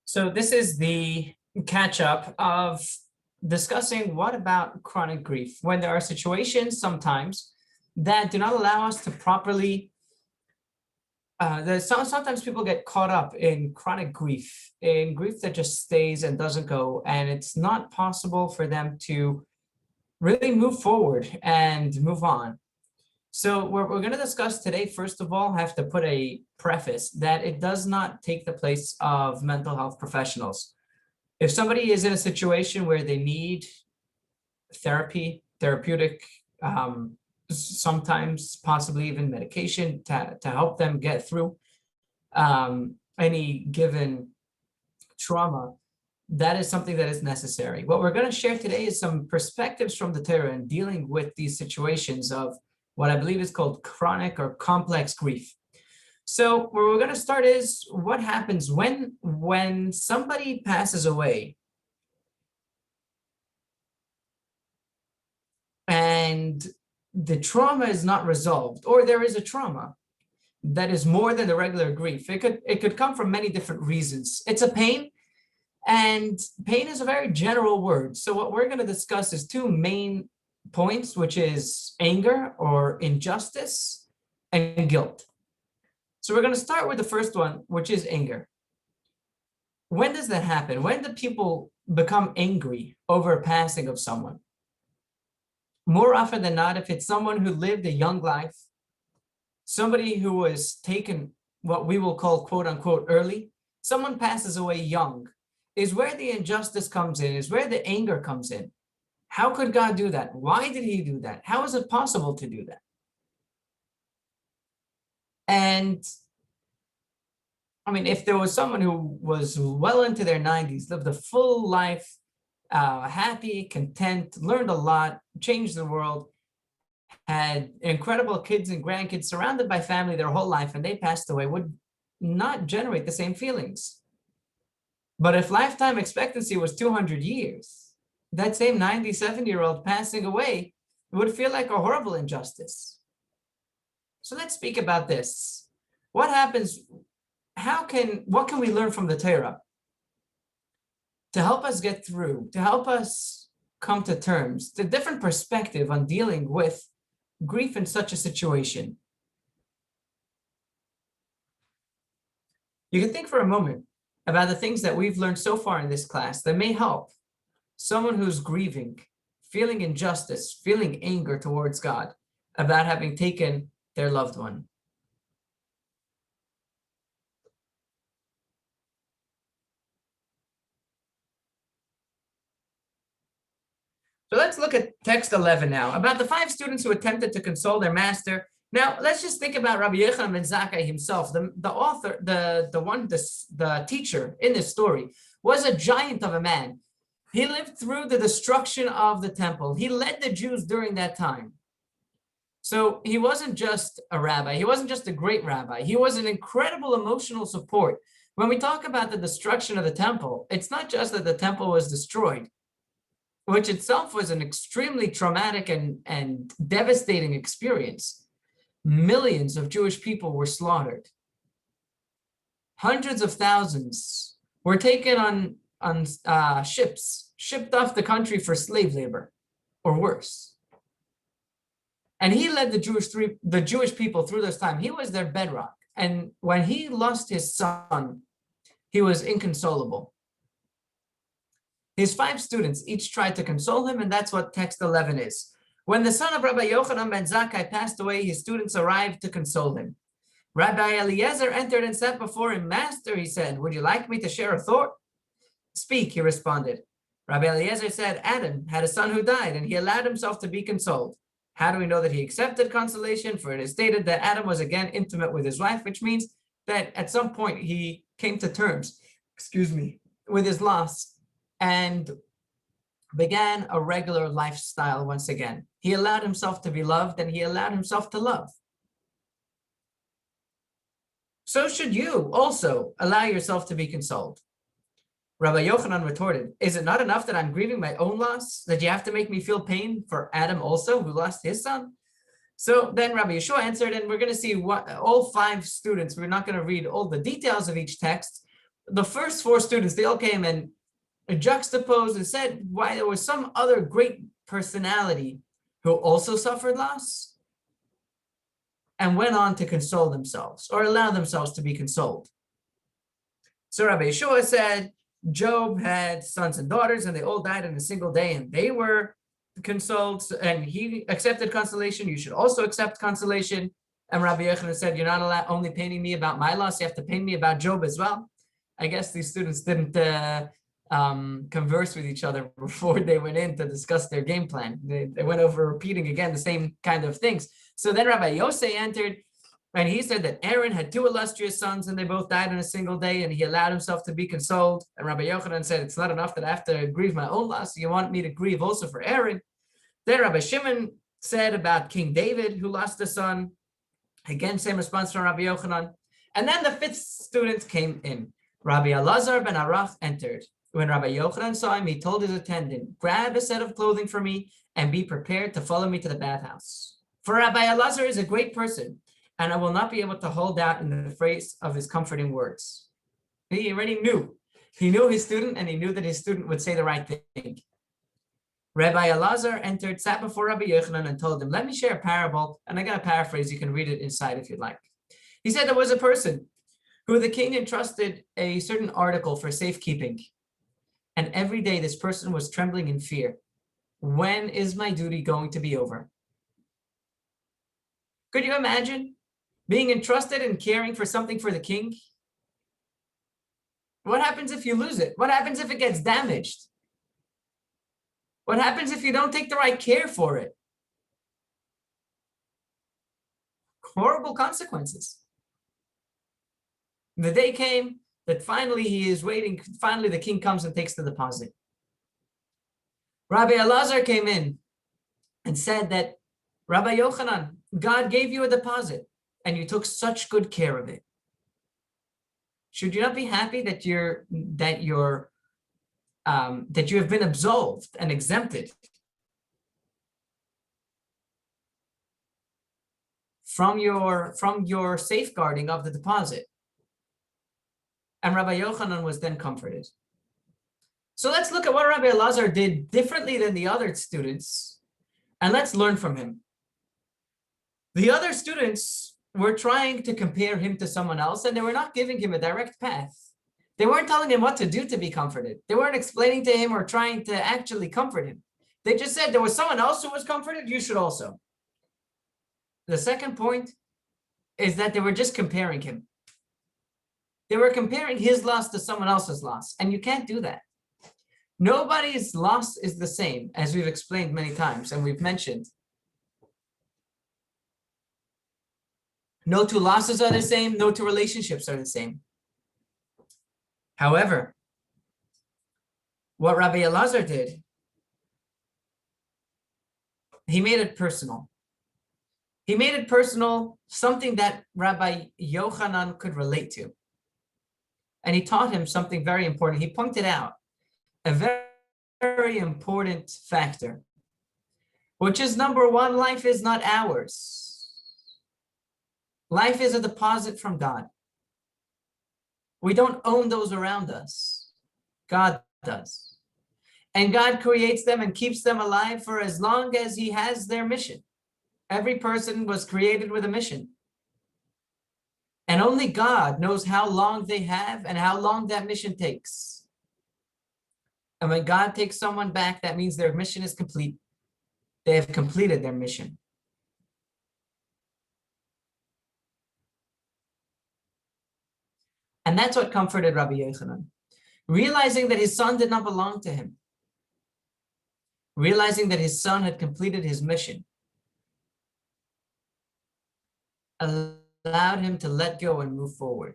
So this is the catch up of discussing what about chronic grief when there are situations sometimes that do not allow us to properly sometimes people get caught up in chronic grief, in grief that just stays and doesn't go, and it's not possible for them to really move forward and move on. So what we're going to discuss today, first of all, have to put a preface that it does not take the place of mental health professionals. If somebody is in a situation where they need therapy, therapeutic, sometimes possibly even medication to help them get through any given trauma, that is something that is necessary. What we're going to share today is some perspectives from the Torah in dealing with these situations of what I believe is called chronic or complex grief. So where we're going to start is what happens when somebody passes away and the trauma is not resolved, or there is a trauma that is more than the regular grief. It could come from many different reasons. It's a pain, and pain is a very general word. So what we're going to discuss is two main points, which is anger or injustice and guilt. So we're going to start with the first one, which is anger. When does that happen? When do people become angry over a passing of someone? More often than not, if it's someone who lived a young life, somebody who was taken what we will call quote unquote early, someone passes away young, is where the injustice comes in, is where the anger comes in. How could God do that? Why did he do that? How is it possible to do that? And I mean, if there was someone who was well into their 90s, lived a full life, happy, content, learned a lot, changed the world, had incredible kids and grandkids, surrounded by family their whole life, and they passed away, would not generate the same feelings. But if lifetime expectancy was 200 years, that same 97-year-old passing away would feel like a horrible injustice. So let's speak about this. What happens? What can we learn from the Torah to help us get through, to help us come to terms, the different perspective on dealing with grief in such a situation? You can think for a moment about the things that we've learned so far in this class that may help someone who's grieving, feeling injustice, feeling anger towards God about having taken their loved one. So let's look at text 11 now, about the 5 students who attempted to console their master. Now, let's just think about Rabbi Yochanan ben Zakkai himself. The author, the teacher in this story was a giant of a man. He lived through the destruction of the temple. He led the Jews during that time. So he wasn't just a rabbi. He wasn't just a great rabbi. He was an incredible emotional support. When we talk about the destruction of the temple, it's not just that the temple was destroyed, which itself was an extremely traumatic and devastating experience. Millions of Jewish people were slaughtered. Hundreds of thousands were taken on ships, shipped off the country for slave labor, or worse. And he led the Jewish people through this time. He was their bedrock. And when he lost his son, he was inconsolable. His 5 students each tried to console him, and that's what text 11 is. When the son of Rabbi Yochanan ben Zakkai passed away, his students arrived to console him. Rabbi Eliezer entered and sat before him. Master, he said, would you like me to share a thought? Speak, he responded. Rabbi Eliezer said, Adam had a son who died, and he allowed himself to be consoled. How do we know that he accepted consolation? For it is stated that Adam was again intimate with his wife, which means that at some point he came to terms, with his loss and began a regular lifestyle once again. He allowed himself to be loved, and he allowed himself to love. So should you also allow yourself to be consoled. Rabbi Yochanan retorted, is it not enough that I'm grieving my own loss, that you have to make me feel pain for Adam also, who lost his son? So then Rabbi Yeshua answered, and we're going to see what all 5 students, we're not going to read all the details of each text, the first four students, they all came and juxtaposed and said why there was some other great personality who also suffered loss and went on to console themselves or allow themselves to be consoled. So Rabbi Yeshua said, Job had sons and daughters, and they all died in a single day, and they were consoled, and he accepted consolation. You should also accept consolation. And Rabbi Yochanan said, you're not only painting me about my loss, you have to paint me about Job as well. I guess these students didn't converse with each other before they went in to discuss their game plan. They went over repeating again the same kind of things. So then Rabbi Yosei entered, and he said that Aaron had two illustrious sons and they both died in a single day, and he allowed himself to be consoled. And Rabbi Yochanan said, it's not enough that I have to grieve my own loss. You want me to grieve also for Aaron? Then Rabbi Shimon said about King David, who lost a son. Again, same response from Rabbi Yochanan. And then the fifth student came in. Rabbi Elazar ben Arach entered. When Rabbi Yochanan saw him, he told his attendant, grab a set of clothing for me and be prepared to follow me to the bathhouse. For Rabbi Elazar is a great person, and I will not be able to hold out in the face of his comforting words. He already knew. He knew his student, and he knew that his student would say the right thing. Rabbi Elazar entered, sat before Rabbi Yochanan, and told him, let me share a parable, and I got a paraphrase. You can read it inside if you'd like. He said there was a person who the king entrusted a certain article for safekeeping. And every day this person was trembling in fear. When is my duty going to be over? Could you imagine being entrusted and caring for something for the king? What happens if you lose it? What happens if it gets damaged? What happens if you don't take the right care for it? Horrible consequences. The day came that finally he is waiting. Finally, the king comes and takes the deposit. Rabbi Elazar came in and said that, Rabbi Yochanan, God gave you a deposit and you took such good care of it. Should you not be happy that you have been absolved and exempted from your safeguarding of the deposit? And Rabbi Yochanan was then comforted. So let's look at what Rabbi Elazar did differently than the other students, and let's learn from him. The other students were trying to compare him to someone else, and they were not giving him a direct path. They weren't telling him what to do to be comforted. They weren't explaining to him or trying to actually comfort him. They just said there was someone else who was comforted, you should also. The second point is that they were just comparing him. They were comparing his loss to someone else's loss, and you can't do that. Nobody's loss is the same, as we've explained many times, and we've mentioned. No two losses are the same, no two relationships are the same. However, what Rabbi Elazar did, he made it personal. He made it personal, something that Rabbi Yochanan could relate to. And he taught him something very important. He pointed out a very, very important factor, which is number one, life is not ours. Life is a deposit from God. We don't own those around us. God does. And God creates them and keeps them alive for as long as he has their mission. Every person was created with a mission. And only God knows how long they have and how long that mission takes. And when God takes someone back, that means their mission is complete. They have completed their mission. And that's what comforted Rabbi Yochanan. Realizing that his son did not belong to him. Realizing that his son had completed his mission. Allowed him to let go and move forward.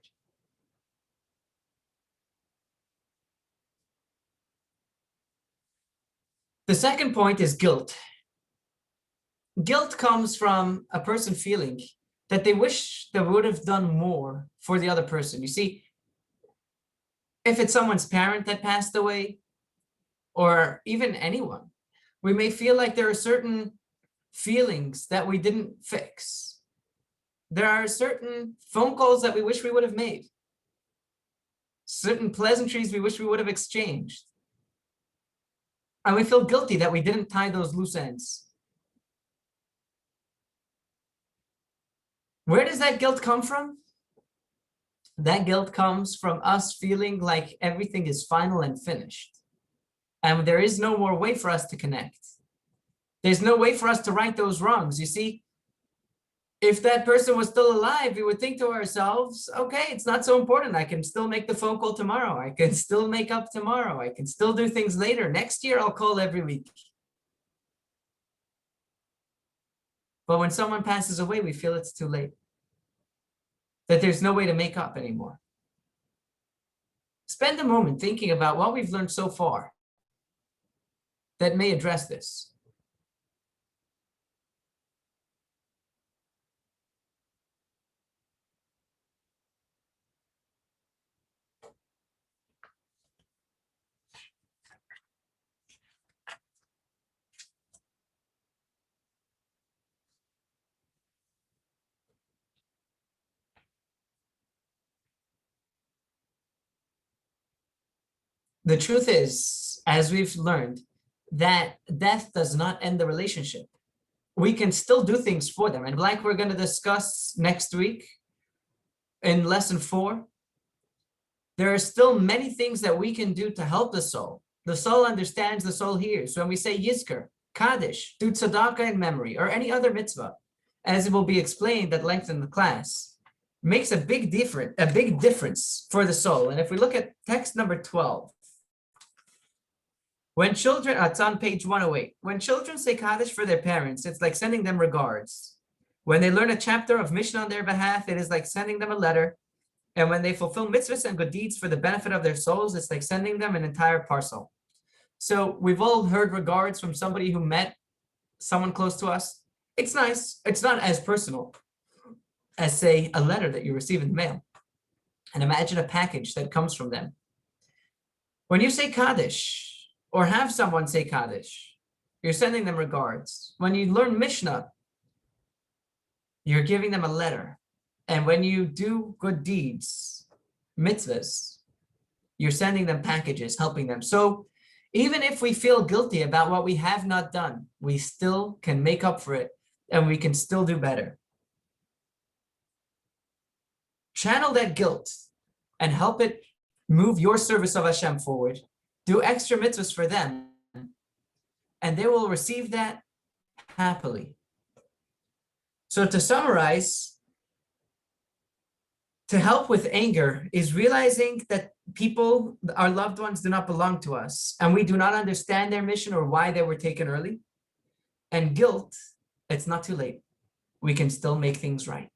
The second point is guilt. Guilt comes from a person feeling that they wish they would have done more for the other person. You see, if it's someone's parent that passed away, or even anyone, we may feel like there are certain feelings that we didn't fix. There are certain phone calls that we wish we would have made. certain pleasantries we wish we would have exchanged. And we feel guilty that we didn't tie those loose ends. Where does that guilt come from? That guilt comes from us feeling like everything is final and finished. And there is no more way for us to connect. There's no way for us to right those wrongs. You see, if that person was still alive, we would think to ourselves, okay, it's not so important. I can still make the phone call tomorrow. I can still make up tomorrow. I can still do things later. Next year, I'll call every week. But when someone passes away, we feel it's too late. That there's no way to make up anymore. Spend a moment thinking about what we've learned so far that may address this. The truth is, as we've learned, that death does not end the relationship. We can still do things for them. And like we're going to discuss next week in lesson 4, there are still many things that we can do to help the soul. The soul understands, the soul hears. When we say Yizkar, Kaddish, do tzedakah in memory, or any other mitzvah, as it will be explained at length in the class, makes a big difference for the soul. And if we look at text number 12, when children, it's on page 108. When children say Kaddish for their parents, it's like sending them regards. When they learn a chapter of Mishnah on their behalf, it is like sending them a letter. And when they fulfill mitzvahs and good deeds for the benefit of their souls, it's like sending them an entire parcel. So we've all heard regards from somebody who met someone close to us. It's nice. It's not as personal as, say, a letter that you receive in the mail. And imagine a package that comes from them. When you say Kaddish, or have someone say Kaddish, you're sending them regards. When you learn Mishnah, you're giving them a letter. And when you do good deeds, mitzvahs, you're sending them packages, helping them. So even if we feel guilty about what we have not done, we still can make up for it, and we can still do better. Channel that guilt and help it move your service of Hashem forward. Do extra mitzvahs for them, and they will receive that happily. So to summarize, to help with anger is realizing that people, our loved ones, do not belong to us, and we do not understand their mission or why they were taken early. And guilt, it's not too late. We can still make things right.